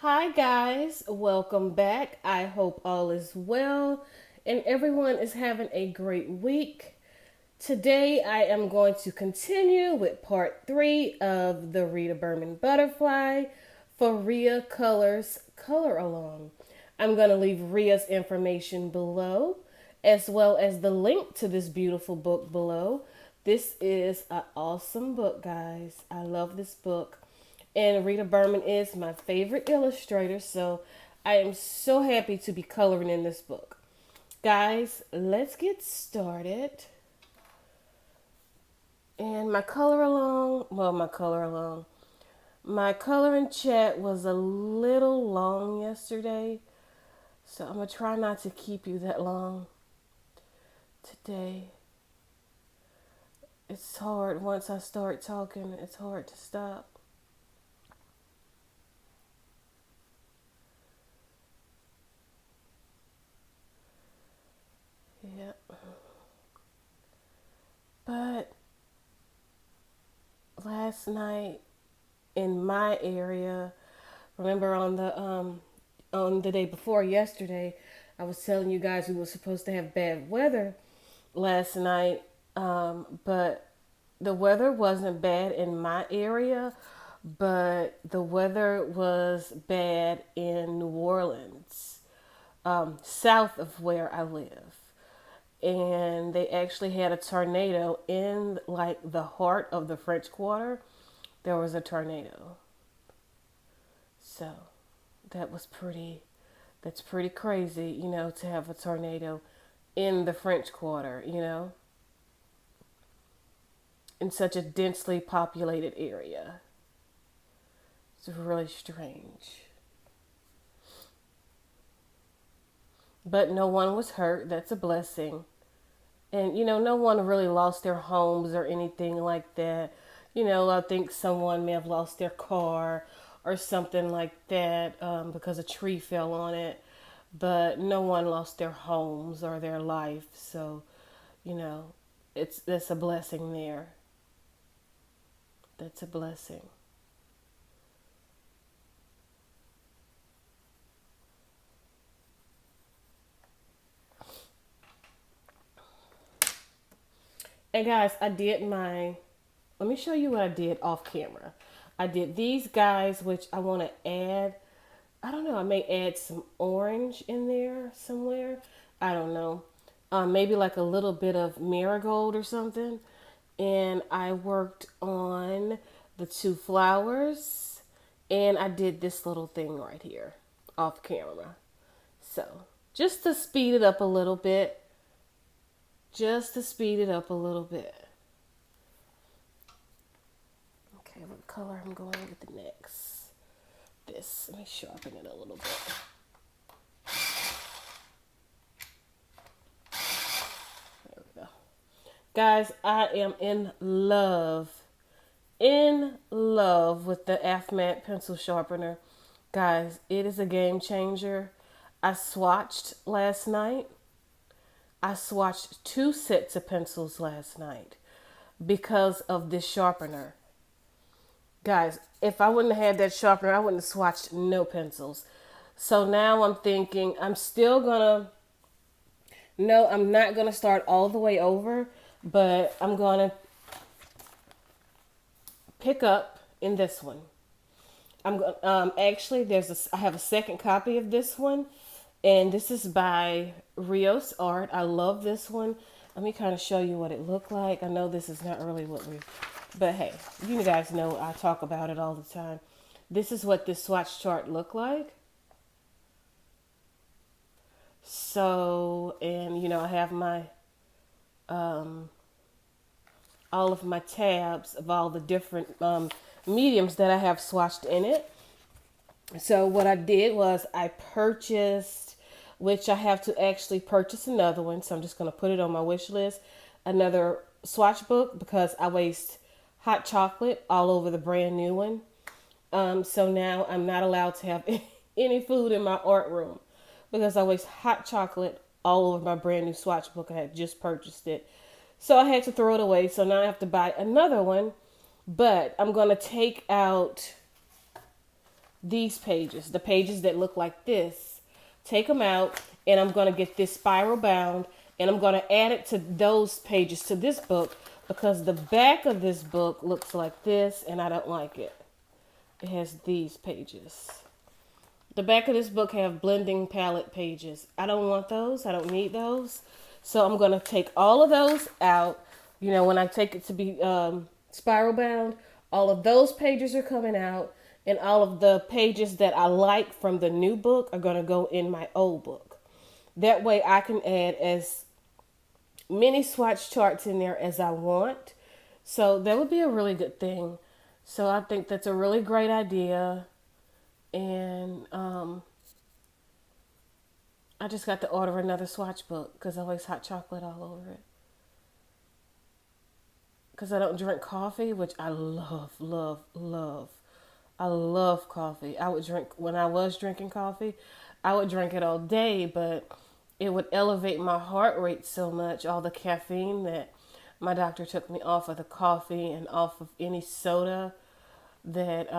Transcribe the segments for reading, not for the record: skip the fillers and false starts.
Hi, guys. Welcome back. I hope all is well and everyone is having a great week. Today, I am going to continue with part three of the Rita Berman Butterfly for Rea Colors Color Along. I'm going to leave Rea's information below as well as the link to this beautiful book below. This is an awesome book, guys. I love this book. And Rita Berman is my favorite illustrator, so I am so happy to be coloring in this book. Guys, let's get started. And my coloring chat was a little long yesterday, so I'm gonna try not to keep you that long today. It's hard once I start talking, it's hard to stop. Yeah. But last night in my area, remember on the day before yesterday, I was telling you guys we were supposed to have bad weather last night, but the weather wasn't bad in my area, but the weather was bad in New Orleans, south of where I live. And they actually had a tornado in like the heart of the French Quarter. There was a tornado. So that was that's pretty crazy, to have a tornado in the French Quarter, in such a densely populated area. It's really strange. But no one was hurt. That's a blessing. And, no one really lost their homes or anything like that. I think someone may have lost their car or something like that because a tree fell on it. But no one lost their homes or their life. So, you know, that's a blessing there. That's a blessing. And guys, let me show you what I did off camera. I did these guys, which I want to add. I don't know, I may add some orange in there somewhere. I don't know. Maybe like a little bit of marigold or something. And I worked on the two flowers. And I did this little thing right here off camera. So, just to speed it up a little bit. Just to speed it up a little bit. Okay, what color I'm going with the next? This. Let me sharpen it a little bit. There we go. Guys, I am in love with the Afmat pencil sharpener. Guys, it is a game changer. I swatched last night. I swatched two sets of pencils last night because of this sharpener. Guys, if I wouldn't have had that sharpener, I wouldn't have swatched no pencils. So now I'm thinking no, I'm not gonna start all the way over, but I'm gonna pick up in this one. Actually I have a second copy of this one, and this is by Rios Art. I love this one. Let me kind of show you what it looked like. I know this is not really but hey, you guys know I talk about it all the time. This is what this swatch chart looked like. So, and I have my all of my tabs of all the different mediums that I have swatched in it. So what I did was I purchased, which I have to actually purchase another one. So I'm just going to put it on my wish list. Another swatch book because I waste hot chocolate all over the brand new one. So now I'm not allowed to have any food in my art room because I waste hot chocolate all over my brand new swatch book. I had just purchased it. So I had to throw it away. So now I have to buy another one. But I'm going to take out these pages, the pages that look like this. Take them out, and I'm going to get this spiral bound, and I'm going to add it to those pages to this book because the back of this book looks like this, and I don't like it. It has these pages. The back of this book have blending palette pages. I don't want those. I don't need those. So I'm going to take all of those out. You know, when I take it to be spiral bound, all of those pages are coming out. And all of the pages that I like from the new book are going to go in my old book. That way I can add as many swatch charts in there as I want. So that would be a really good thing. So I think that's a really great idea. And I just got to order another swatch book because I always hot chocolate all over it. Because I don't drink coffee, which I love, love, love. I love coffee. I would drink, when I was drinking coffee, I would drink it all day, but it would elevate my heart rate so much, all the caffeine, that my doctor took me off of the coffee and off of any soda that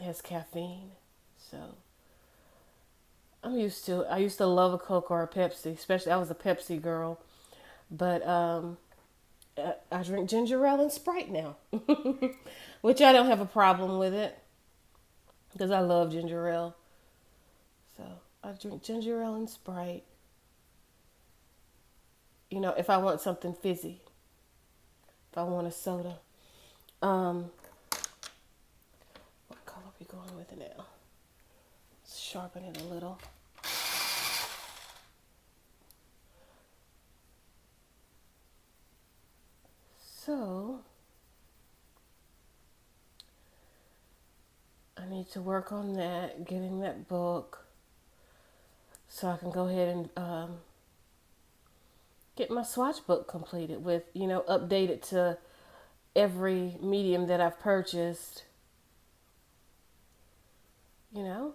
has caffeine. So I used to love a Coke or a Pepsi, especially I was a Pepsi girl. But I drink ginger ale and Sprite now, which I don't have a problem with it because I love ginger ale. So I drink ginger ale and Sprite. You know, if I want something fizzy, if I want a soda. What color are we going with now? Let's sharpen it a little. So I need to work on that, getting that book, so I can go ahead and get my swatch book completed with, you know, updated to every medium that I've purchased, you know,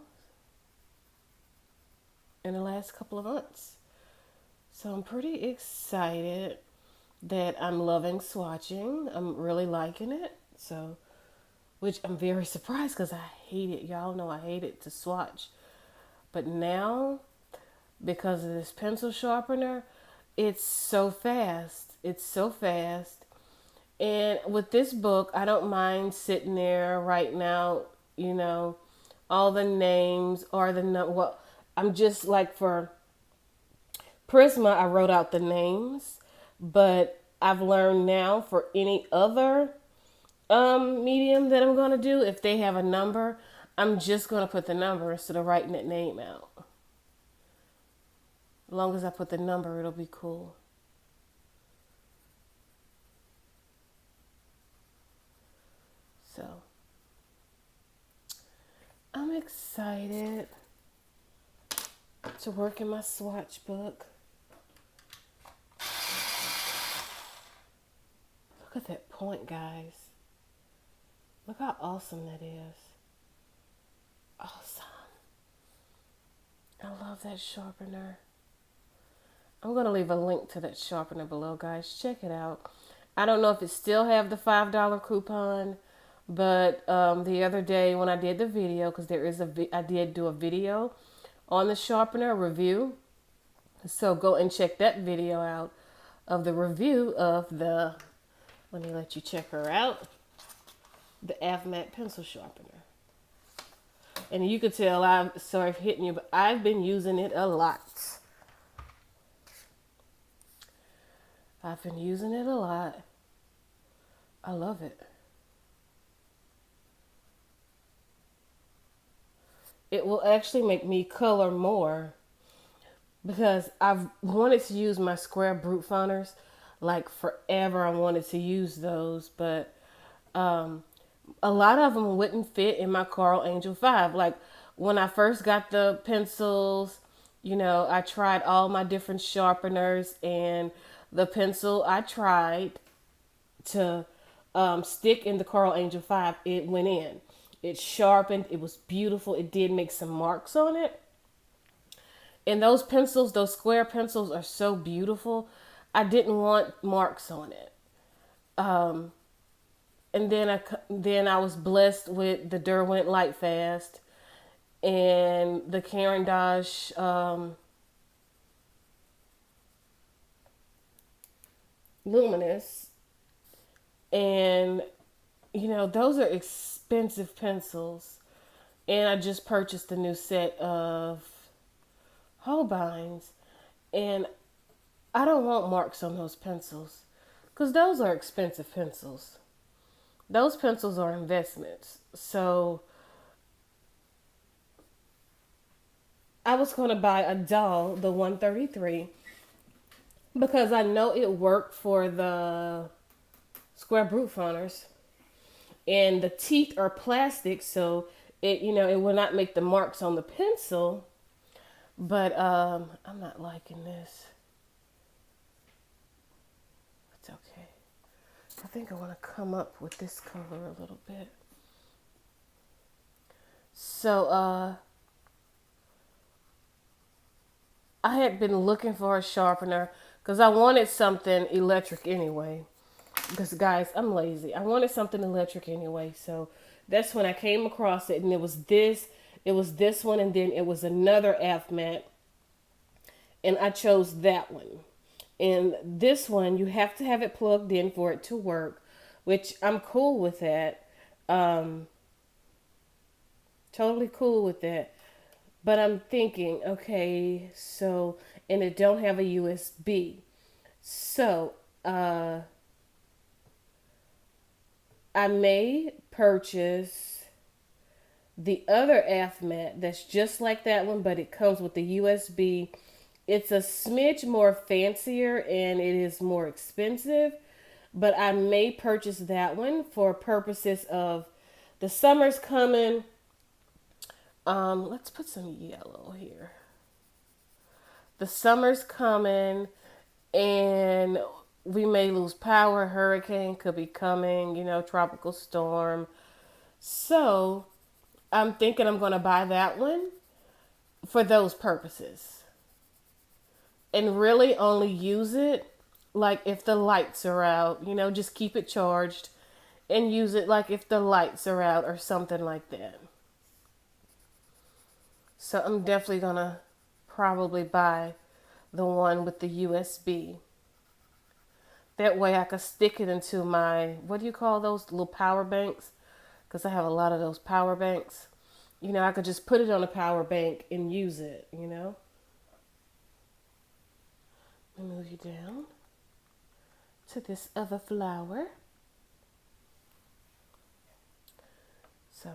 in the last couple of months. So I'm pretty excited that I'm loving swatching. I'm really liking it. So, which I'm very surprised because I hate it. Y'all know I hate it to swatch. But now, because of this pencil sharpener, it's so fast. It's so fast. And with this book, I don't mind sitting there right now, you know, all the names or well, I'm just like for Prisma, I wrote out the names, but I've learned now for any other medium that I'm going to do, if they have a number, I'm just going to put the number instead of writing that name out. As long as I put the number, it'll be cool. So, I'm excited to work in my swatch book. Look at that point, guys. Look how awesome that is. Awesome. I love that sharpener. I'm going to leave a link to that sharpener below, guys. Check it out. I don't know if it still have the $5 coupon, but the other day when I did the video, because I did do a video on the sharpener review. So go and check that video out of the review of the, let me let you check her out, the Avmat pencil sharpener. And you could tell, I'm sorry for hitting you, but I've been using it a lot. I've been using it a lot. I love it. It will actually make me color more because I've wanted to use my square brute founders like forever. I wanted to use those, but a lot of them wouldn't fit in my Coral Angel 5. Like when I first got the pencils, you know, I tried all my different sharpeners, and the pencil I tried to stick in the Coral Angel 5, it went in. It sharpened. It was beautiful. It did make some marks on it. And those pencils, those square pencils, are so beautiful. I didn't want marks on it. And then I was blessed with the Derwent Lightfast, and the Caran d'Ache Luminous. And, those are expensive pencils. And I just purchased a new set of Holbeins. And I don't want marks on those pencils because those are expensive pencils. Those pencils are investments. So I was going to buy a doll, the 133, because I know it worked for the square brute faunters. And the teeth are plastic, so it will not make the marks on the pencil. But I'm not liking this. It's okay. I think I want to come up with this color a little bit. So I had been looking for a sharpener because I wanted something electric anyway. Because guys, I'm lazy. I wanted something electric anyway. So that's when I came across it, and it was this one, and then it was another mat, and I chose that one. And this one, you have to have it plugged in for it to work, which I'm cool with that. Um, totally cool with that. But I'm thinking, okay, so, and it don't have a USB. So, I may purchase the other mat that's just like that one, but it comes with the USB. It's a smidge more fancier and it is more expensive, but I may purchase that one for purposes of the summer's coming. Let's put some yellow here. The summer's coming and we may lose power. Hurricane could be coming, tropical storm. So I'm thinking I'm going to buy that one for those purposes and really only use it like if the lights are out, just keep it charged and use it like if the lights are out or something like that. So I'm definitely going to probably buy the one with the USB. That way I could stick it into my, what do you call those little power banks? Because I have a lot of those power banks. I could just put it on a power bank and use it. Let me move you down to this other flower. So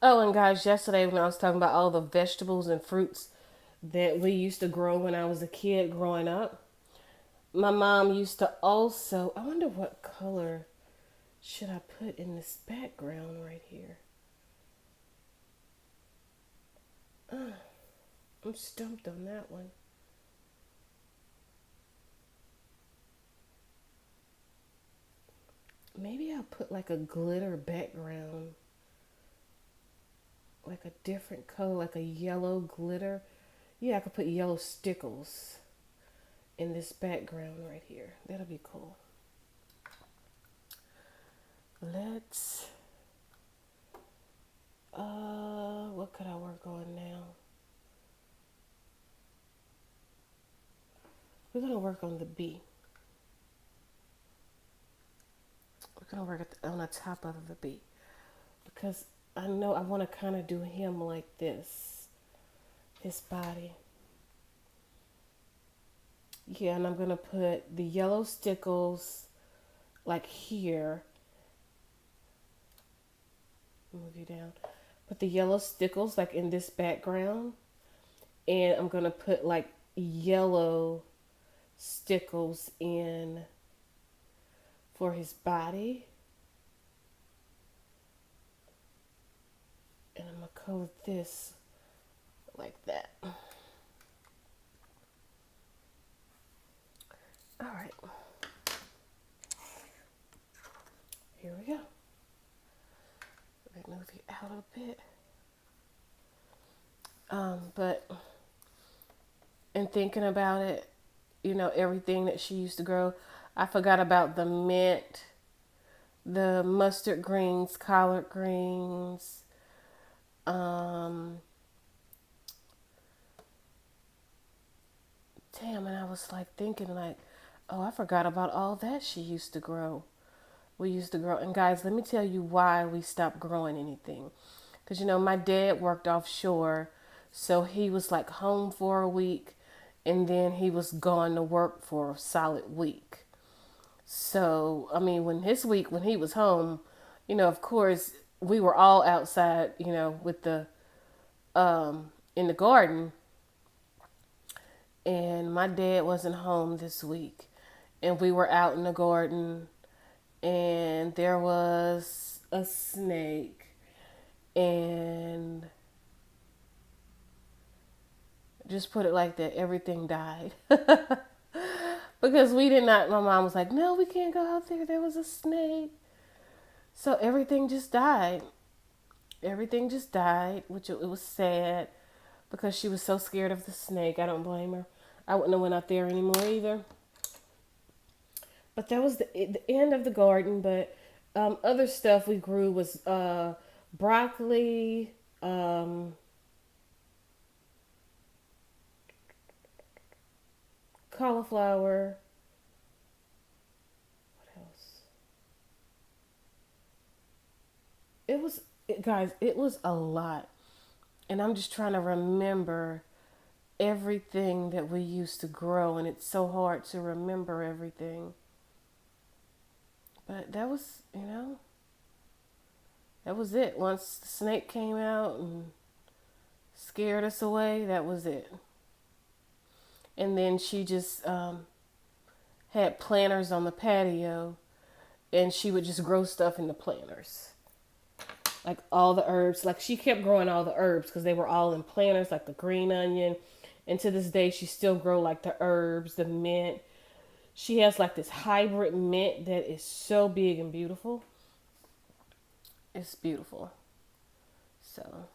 oh, and guys, yesterday when I was talking about all the vegetables and fruits that we used to grow when I was a kid growing up, my mom used to also, I wonder what color should I put in this background right here? I'm stumped on that one. Maybe I'll put like a glitter background, like a different color, like a yellow glitter. Yeah, I could put yellow stickles in this background right here. That'll be cool. Let's, what could I work on now? We're going to work on the B. We're going to work on the top of the B. Because I know I want to kind of do him like this. His body. Yeah, and I'm going to put the yellow stickles like here. Move you down. Put the yellow stickles like in this background. And I'm going to put like yellow stickles in for his body. And I'm going to coat this like that. All right. Here we go. Let me move you out a bit. But in thinking about it, you know, everything that she used to grow, I forgot about the mint, the mustard greens, collard greens, um, damn, and I was like thinking like, oh, I forgot about all that she used to grow. We used to grow, and guys, let me tell you why we stopped growing anything. Because, you know, my dad worked offshore, so he was like home for a week, and then he was gone to work for a solid week. So, I mean, when he was home, you know, of course, we were all outside, you know, with in the garden, and my dad wasn't home this week, and we were out in the garden, and there was a snake, and just put it like that, everything died. Because we did not, my mom was like, no, we can't go out there. There was a snake. So everything just died. Everything just died, which it was sad because she was so scared of the snake. I don't blame her. I wouldn't have went out there anymore either. But that was the end of the garden. But other stuff we grew was broccoli, cauliflower. What else? Guys, it was a lot. And I'm just trying to remember everything that we used to grow, and it's so hard to remember everything. But that was, you know, that was it. Once the snake came out and scared us away, that was it. And then she just had planters on the patio, and she would just grow stuff in the planters. Like all the herbs, like she kept growing all the herbs because they were all in planters, like the green onion. And to this day, she still grow like the herbs, the mint. She has like this hybrid mint that is so big and beautiful. It's beautiful. So,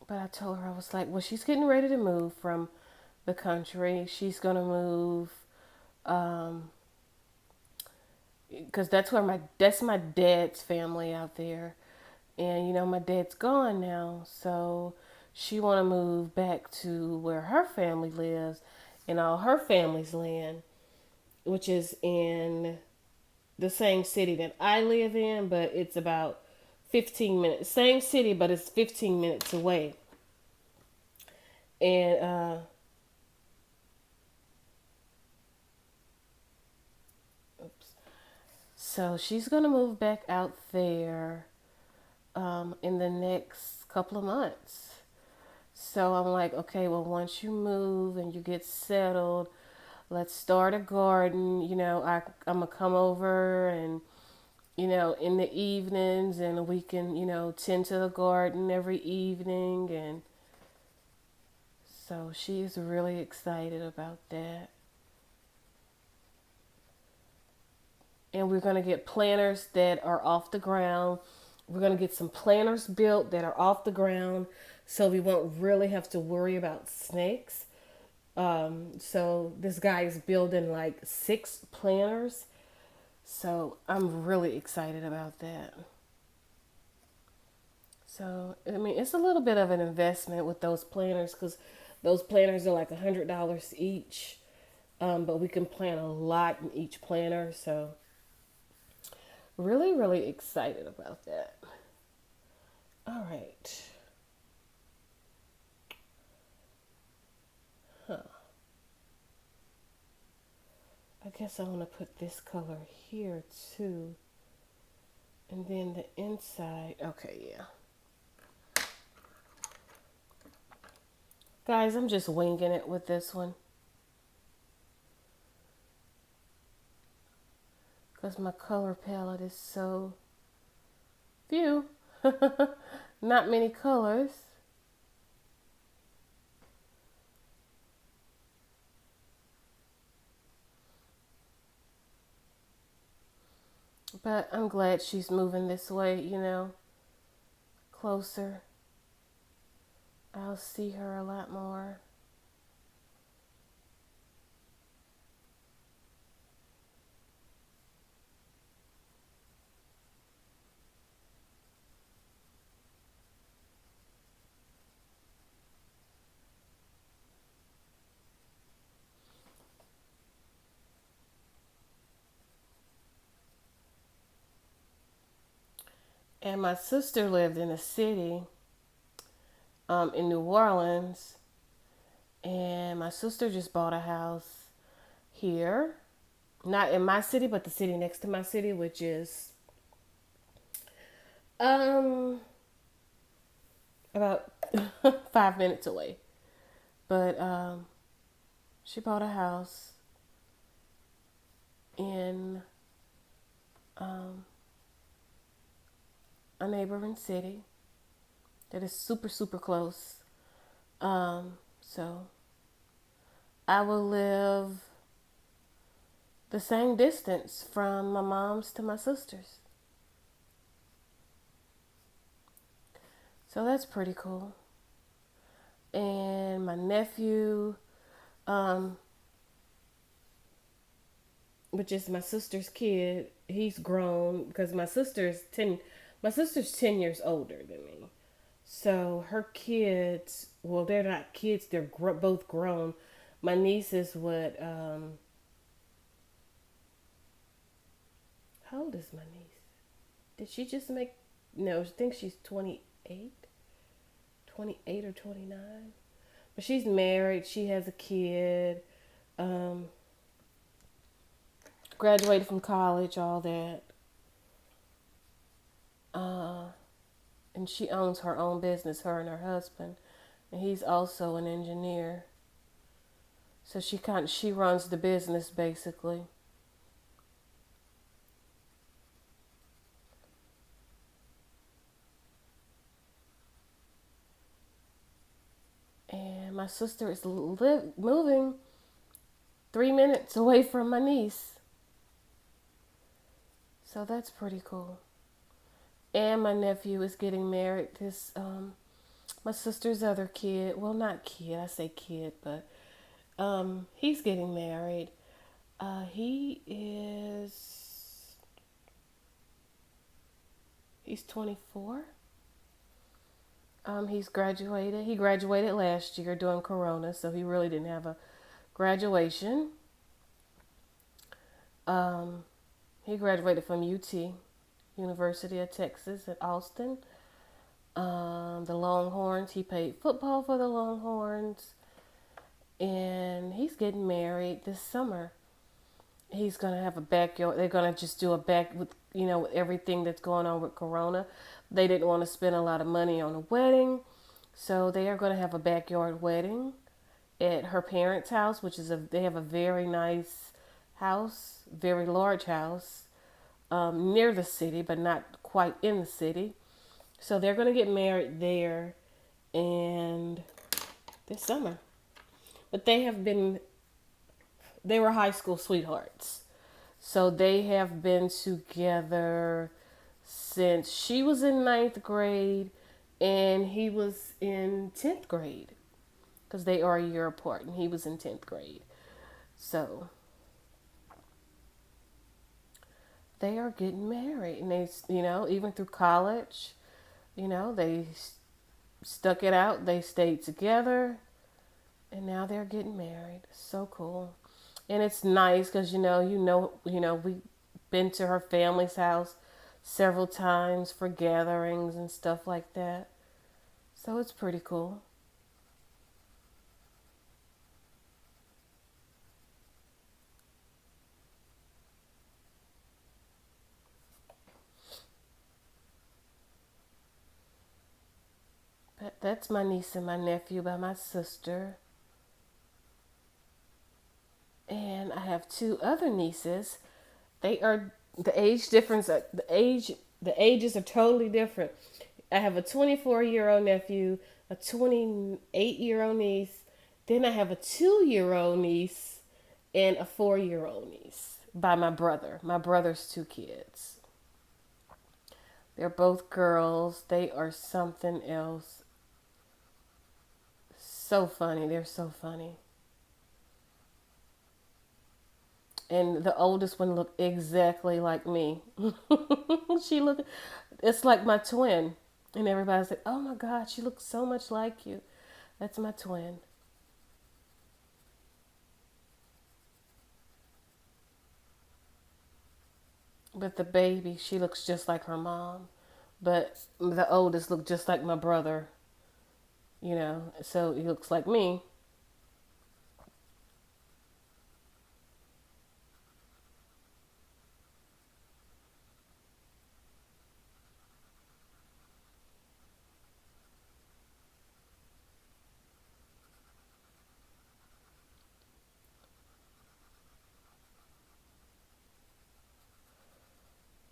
but I told her, I was like, well, she's getting ready to move from the country. She's gonna move, um, because that's my dad's family out there, and you know my dad's gone now, so she want to move back to where her family lives, and all her family's land, which is in the same city that I live in, but it's about 15 minutes. Same city, but it's 15 minutes away. And oops. So she's gonna move back out there in the next couple of months. So I'm like, okay, well, once you move and you get settled, let's start a garden. You know, I'm gonna come over and you know, in the evenings, and we can, you know, tend to the garden every evening. And so she's really excited about that. And we're going to get planters that are off the ground. We're going to get some planters built that are off the ground so we won't really have to worry about snakes. So this guy is building like 6 planters. So I'm really excited about that. So, I mean, it's a little bit of an investment with those planters because those planters are like $100 each. But we can plant a lot in each planter. So, really, really excited about that. All right. Huh. I guess I want to put this color here too. And then the inside. Okay, yeah. Guys, I'm just winging it with this one. because my color palette is so few. Not many colors. But I'm glad she's moving this way, closer. I'll see her a lot more. And my sister lived in a city in New Orleans, and my sister just bought a house here, not in my city, but the city next to my city, which is um about 5 minutes away. But she bought a house in um, a neighboring city that is super super close. So I will live the same distance from my mom's to my sister's. So that's pretty cool. And my nephew, um, which is my sister's kid, he's grown because my sister's 10 years older than me. So her kids, well, they're not kids, they're both grown. My niece is what, how old is my niece? Did she just make, no, I think she's 28, 28 or 29. But she's married, she has a kid, um, graduated from college, all that. Uh, and she owns her own business, her and her husband. And he's also an engineer. So she runs the business basically. And my sister is moving 3 minutes away from my niece. So that's pretty cool. And my nephew is getting married. My sister's other kid. Well, not kid. I say kid, but he's getting married. He's 24. He's graduated. He graduated last year during Corona, so he really didn't have a graduation. Um, he graduated from UT, University of Texas at Austin. The Longhorns. He played football for the Longhorns, and he's getting married this summer. He's gonna have a backyard. They're gonna just do a back with with everything that's going on with Corona. They didn't want to spend a lot of money on a wedding, so they are gonna have a backyard wedding at her parents' house, which is they have a very nice house, very large house near the city, but not quite in the city. So they're gonna get married there, and this summer. But they were high school sweethearts. So they have been together since she was in ninth grade and he was in 10th grade because they are a year apart and he was in 10th grade. So they are getting married and even through college, they stuck it out. They stayed together and now they're getting married. So cool. And it's nice because we've been to her family's house several times for gatherings and stuff like that. So it's pretty cool. But that's my niece and my nephew by my sister. And I have two other nieces. They are The age difference, the ages are totally different. I have a 24-year-old nephew, a 28-year-old niece, then I have a 2-year-old niece, and a 4-year-old niece by my brother. My brother's two kids. They're both girls. They are something else. So funny. They're so funny. And the oldest one looked exactly like me. She looked, it's like my twin. And everybody's like, oh my God, she looks so much like you. That's my twin. But the baby, she looks just like her mom. But the oldest looked just like my brother, so he looks like me.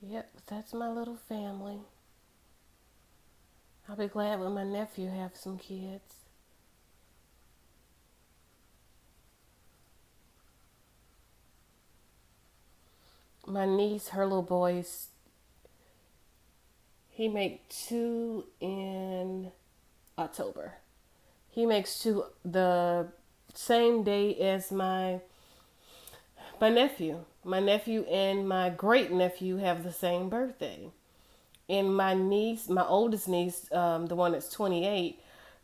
Yep, that's my little family. I'll be glad when my nephew have some kids. My niece, her little boys, he make two in October. He makes two the same day as my nephew. My nephew and my great nephew have the same birthday. And my niece, my oldest niece, the one that's 28,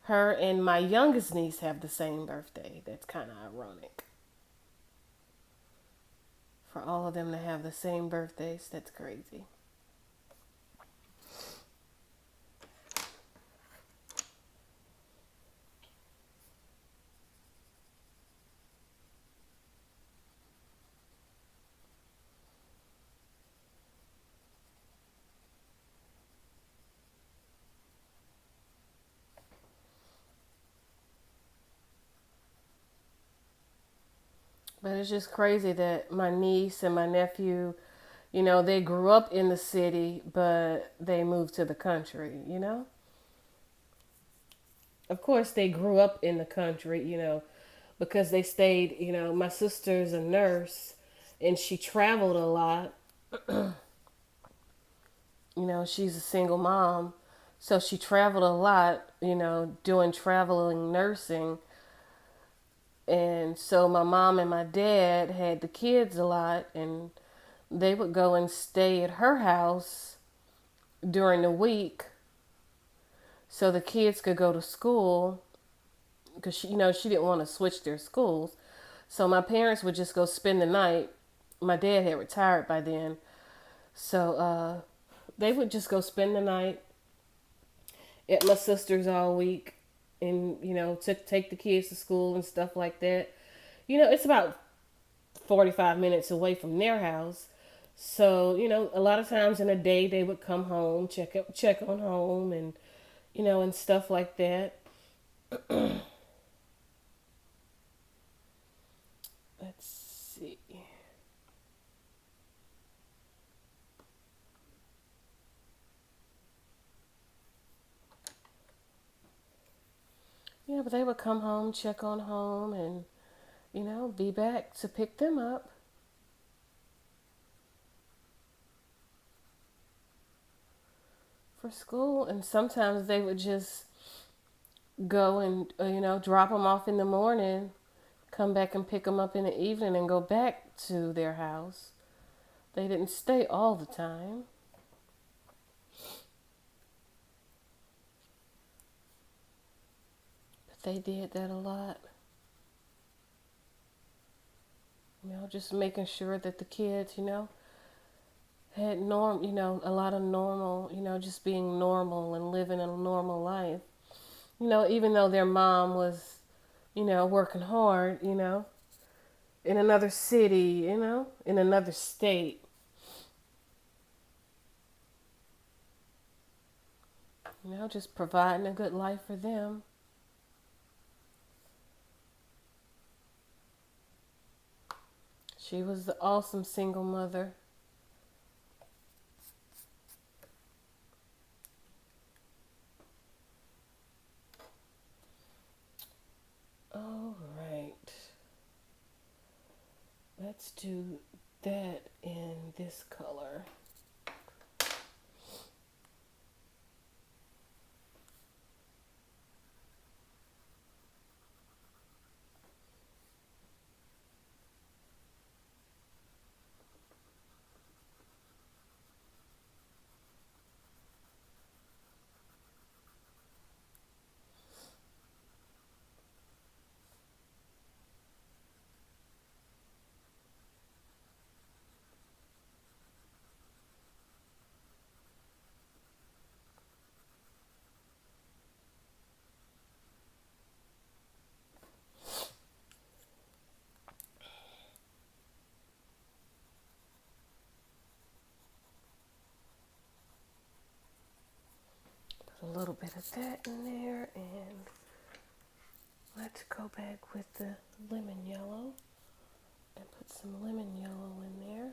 her and my youngest niece have the same birthday. That's kind of ironic. For all of them to have the same birthdays, that's crazy. But it's just crazy that my niece and my nephew, they grew up in the city, but they moved to the country. Of course, they grew up in the country, because they stayed, my sister's a nurse and she traveled a lot. She's a single mom. So she traveled a lot, doing traveling nursing. And so my mom and my dad had the kids a lot, and they would go and stay at her house during the week so the kids could go to school because she didn't want to switch their schools. So my parents would just go spend the night. My dad had retired by then. So they would just go spend the night at my sister's all week and, take the kids to school and stuff like that. It's about 45 minutes away from their house. So, a lot of times in a day they would come home, check on home and stuff like that. Let's see. Yeah, but they would come home, check on home and be back to pick them up for school. And sometimes they would just go and, drop them off in the morning, come back and pick them up in the evening and go back to their house. They didn't stay all the time, but they did that a lot. Just making sure that the kids, had a lot of normal, just being normal and living a normal life. Even though their mom was, working hard, in another city, in another state. Just providing a good life for them. She was the awesome single mother. let's do that in this color. Put a little bit of that in there, and let's go back with the lemon yellow and put some lemon yellow in there.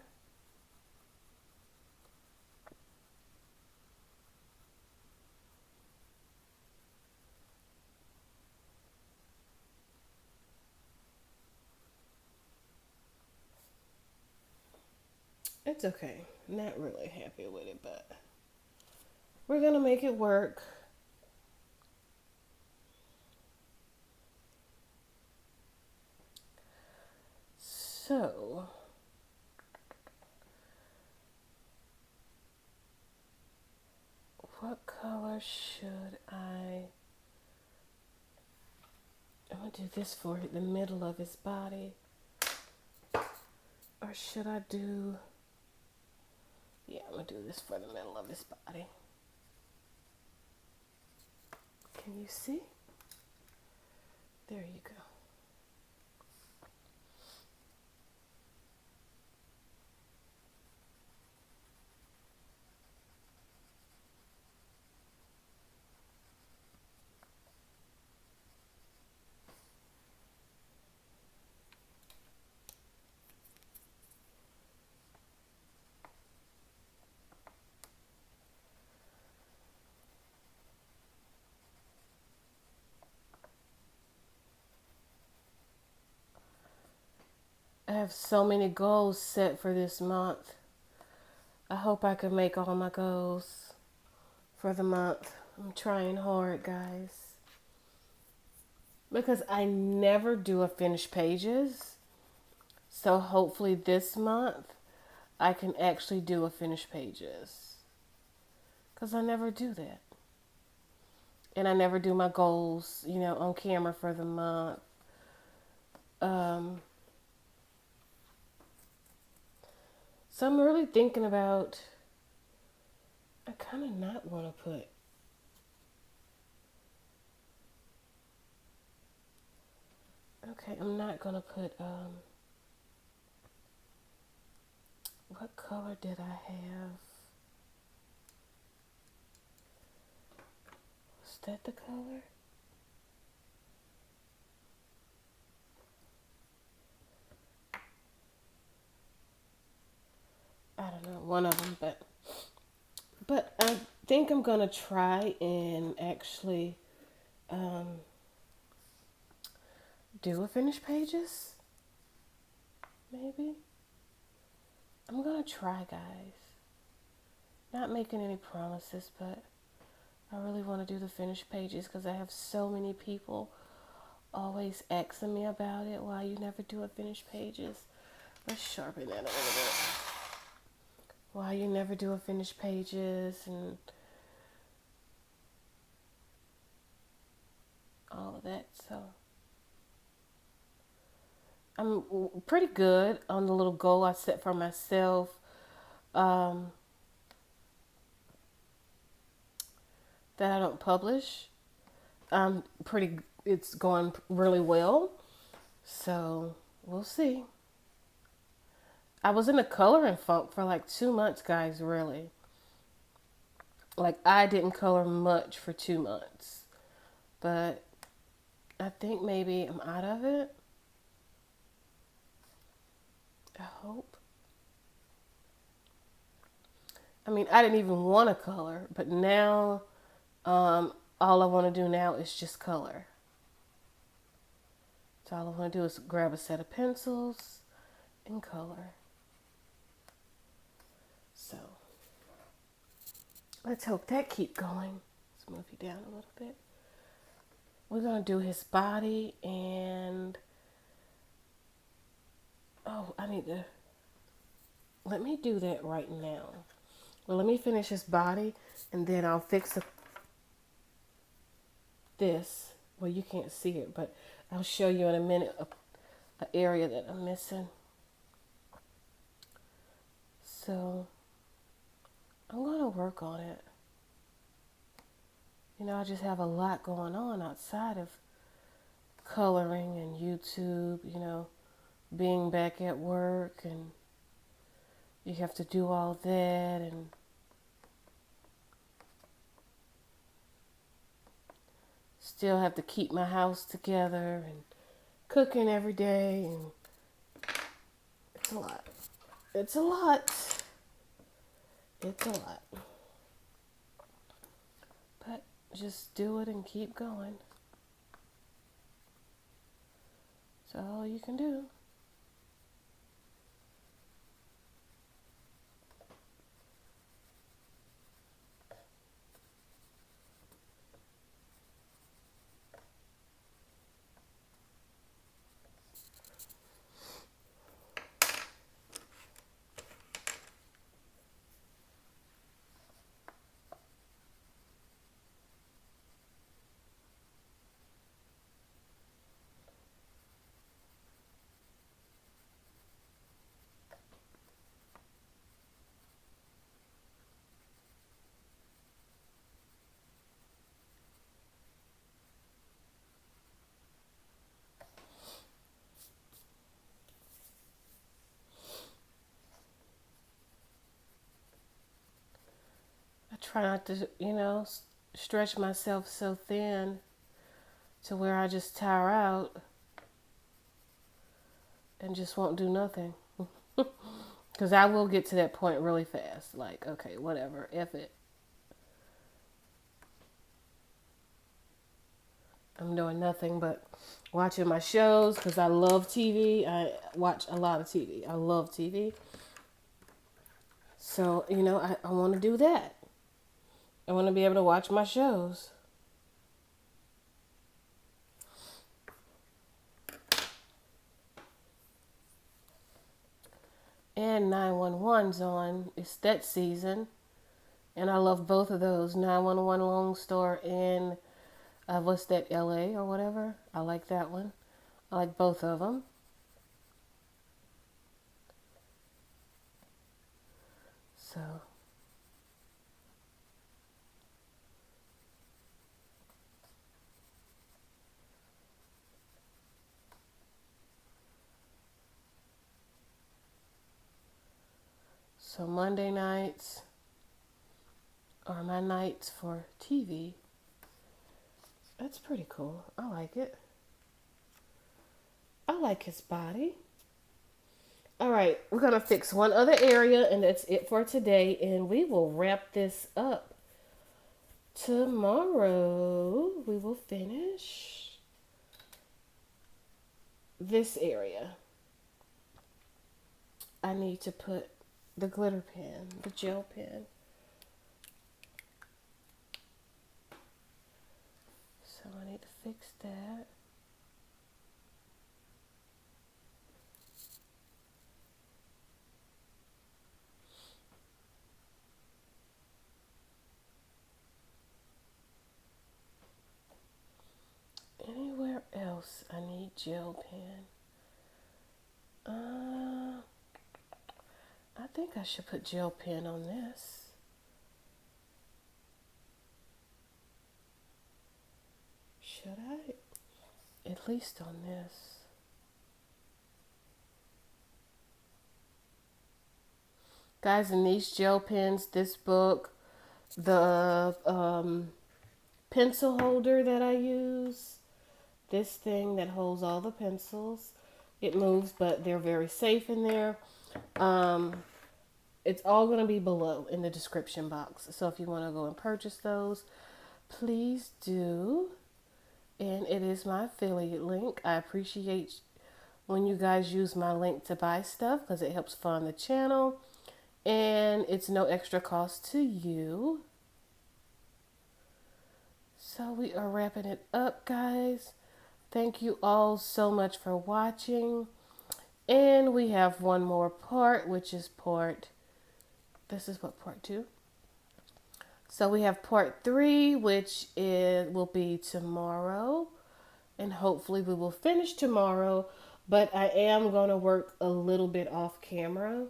It's okay. Not really happy with it, but we're gonna make it work. So, what color should I'm gonna do this for the middle of his body. Or should I do, yeah, I'm gonna do this for the middle of his body. Can you see? There you go. I have so many goals set for this month. I hope I can make all my goals for the month. I'm trying hard, guys. Because I never do a finished pages. So hopefully this month I can actually do a finished pages. Because I never do that. And I never do my goals, on camera for the month. So I'm really thinking about, I kind of not want to put, okay, I'm not going to put, what color did I have? Was that the color? I don't know, one of them, but I think I'm gonna try and actually do a finished pages. Maybe I'm gonna try, guys. Not making any promises, but I really want to do the finished pages because I have so many people always asking me about it. Why you never do a finished pages? Let's sharpen that a little bit. Why you never do a finished pages and all of that. So I'm pretty good on the little goal I set for myself. That I don't publish. It's going really well. So we'll see. I was in a coloring funk for like 2 months, guys, really. Like, I didn't color much for 2 months. But I think maybe I'm out of it. I hope. I mean, I didn't even want to color, but now all I want to do now is just color. So all I want to do is grab a set of pencils in color. So let's hope that keep going. Let's move you down a little bit. We're going to do his body and, oh, I need to, let me do that right now. Well, let me finish his body and then I'll fix this. Well, you can't see it, but I'll show you in a minute an area that I'm missing. So I'm going to work on it. You know, I just have a lot going on outside of coloring and YouTube, you know, being back at work, and you have to do all that, and still have to keep my house together and cooking every day, and it's a lot. It's a lot. It's a lot. But just do it and keep going. That's all you can do. I try not to, you know, stretch myself so thin to where I just tire out and just won't do nothing. Because I will get to that point really fast. Like, okay, whatever, F it. I'm doing nothing but watching my shows because I love TV. I watch a lot of TV. I love TV. So, you know, I want to do that. I want to be able to watch my shows. And 911's on. It's that season. And I love both of those. 911 Lone Star and what's that, LA or whatever. I like that one. I like both of them. So Monday nights are my nights for TV. That's pretty cool. I like it. I like his body. All right, we're going to fix one other area, and that's it for today. And we will wrap this up tomorrow. We will finish this area. I need to put the glitter pen, the gel pen. So I need to fix that. Anywhere else I need gel pen? I think I should put gel pen on this. Should I? At least on this. Guys, in these gel pens, this book, the pencil holder that I use, this thing that holds all the pencils, it moves, but they're very safe in there. It's all going to be below in the description box. So if you want to go and purchase those, please do. And it is my affiliate link. I appreciate when you guys use my link to buy stuff because it helps fund the channel and it's no extra cost to you. So we are wrapping it up, guys. Thank you all so much for watching. And we have one more part, which is this is what, part 2? So we have part 3, which will be tomorrow. And hopefully we will finish tomorrow. But I am going to work a little bit off camera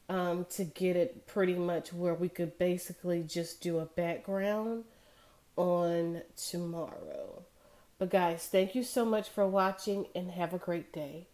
to get it pretty much where we could basically just do a background on tomorrow. But guys, thank you so much for watching and have a great day.